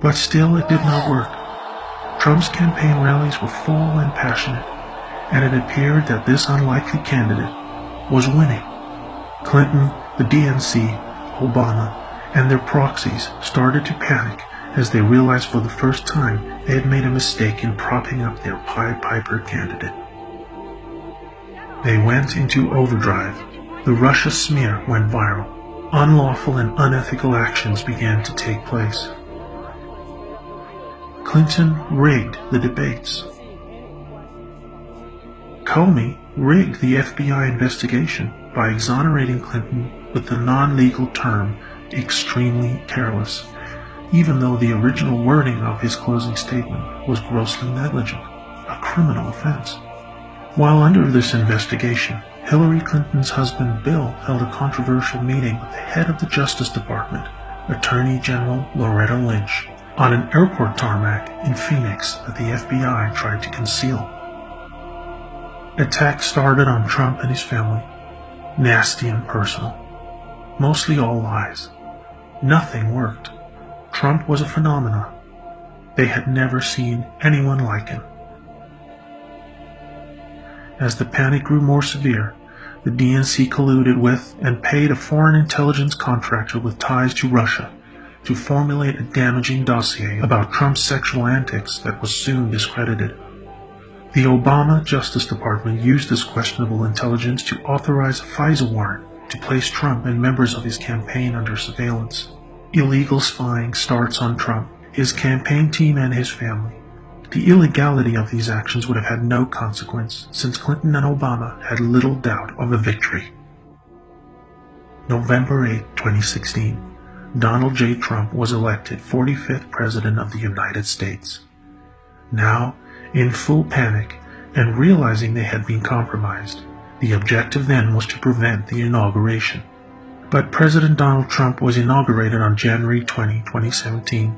But still it did not work. Trump's campaign rallies were full and passionate, and it appeared that this unlikely candidate was winning. Clinton, the DNC, Obama, and their proxies started to panic as they realized for the first time they had made a mistake in propping up their Pied Piper candidate. They went into overdrive. The Russia smear went viral. Unlawful and unethical actions began to take place. Clinton rigged the debates. Comey rigged the FBI investigation by exonerating Clinton with the non-legal term extremely careless, even though the original wording of his closing statement was grossly negligent, a criminal offense. While under this investigation, Hillary Clinton's husband Bill held a controversial meeting with the head of the Justice Department, Attorney General Loretta Lynch, on an airport tarmac in Phoenix that the FBI tried to conceal. Attacks started on Trump and his family, nasty and personal, mostly all lies. Nothing worked. Trump was a phenomenon. They had never seen anyone like him. As the panic grew more severe, the DNC colluded with and paid a foreign intelligence contractor with ties to Russia to formulate a damaging dossier about Trump's sexual antics that was soon discredited. The Obama Justice Department used this questionable intelligence to authorize a FISA warrant to place Trump and members of his campaign under surveillance. Illegal spying starts on Trump, his campaign team, and his family. The illegality of these actions would have had no consequence, since Clinton and Obama had little doubt of a victory. November 8, 2016, Donald J. Trump was elected 45th President of the United States. Now, in full panic, and realizing they had been compromised, the objective then was to prevent the inauguration. But President Donald Trump was inaugurated on January 20, 2017.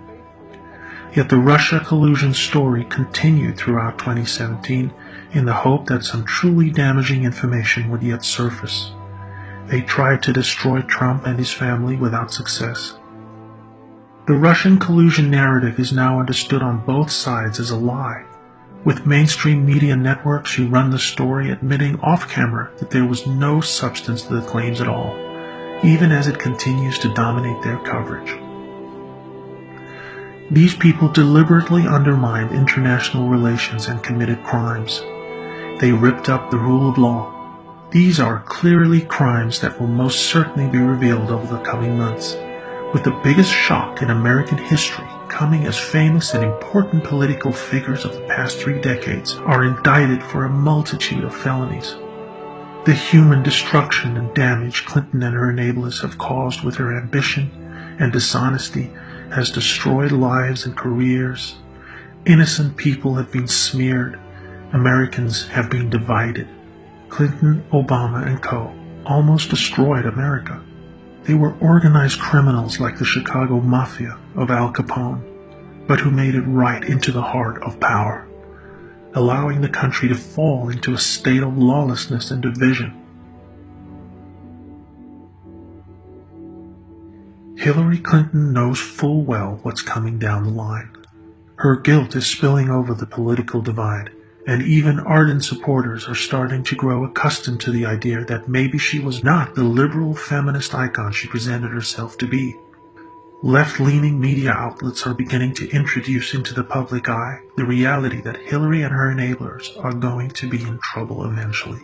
Yet the Russia collusion story continued throughout 2017 in the hope that some truly damaging information would yet surface. They tried to destroy Trump and his family without success. The Russian collusion narrative is now understood on both sides as a lie, with mainstream media networks who run the story admitting off-camera that there was no substance to the claims at all, even as it continues to dominate their coverage. These people deliberately undermined international relations and committed crimes. They ripped up the rule of law. These are clearly crimes that will most certainly be revealed over the coming months, with the biggest shock in American history coming as famous and important political figures of the past 3 decades are indicted for a multitude of felonies. The human destruction and damage Clinton and her enablers have caused with her ambition and dishonesty has destroyed lives and careers. Innocent people have been smeared. Americans have been divided. Clinton, Obama, and co. almost destroyed America. They were organized criminals like the Chicago Mafia of Al Capone, but who made it right into the heart of power, allowing the country to fall into a state of lawlessness and division. Hillary Clinton knows full well what's coming down the line. Her guilt is spilling over the political divide, and even ardent supporters are starting to grow accustomed to the idea that maybe she was not the liberal feminist icon she presented herself to be. Left-leaning media outlets are beginning to introduce into the public eye the reality that Hillary and her enablers are going to be in trouble eventually.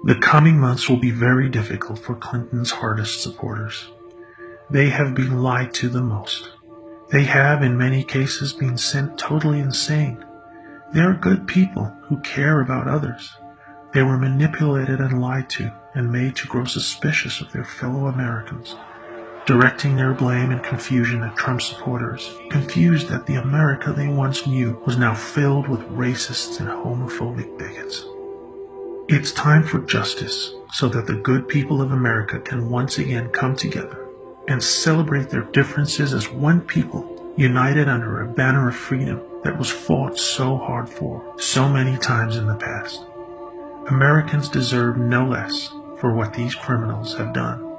The coming months will be very difficult for Clinton's hardest supporters. They have been lied to the most. They have, in many cases, been sent totally insane. They are good people who care about others. They were manipulated and lied to and made to grow suspicious of their fellow Americans, directing their blame and confusion at Trump supporters, confused that the America they once knew was now filled with racists and homophobic bigots. It's time for justice so that the good people of America can once again come together and celebrate their differences as one people, united under a banner of freedom that was fought so hard for so many times in the past. Americans deserve no less for what these criminals have done.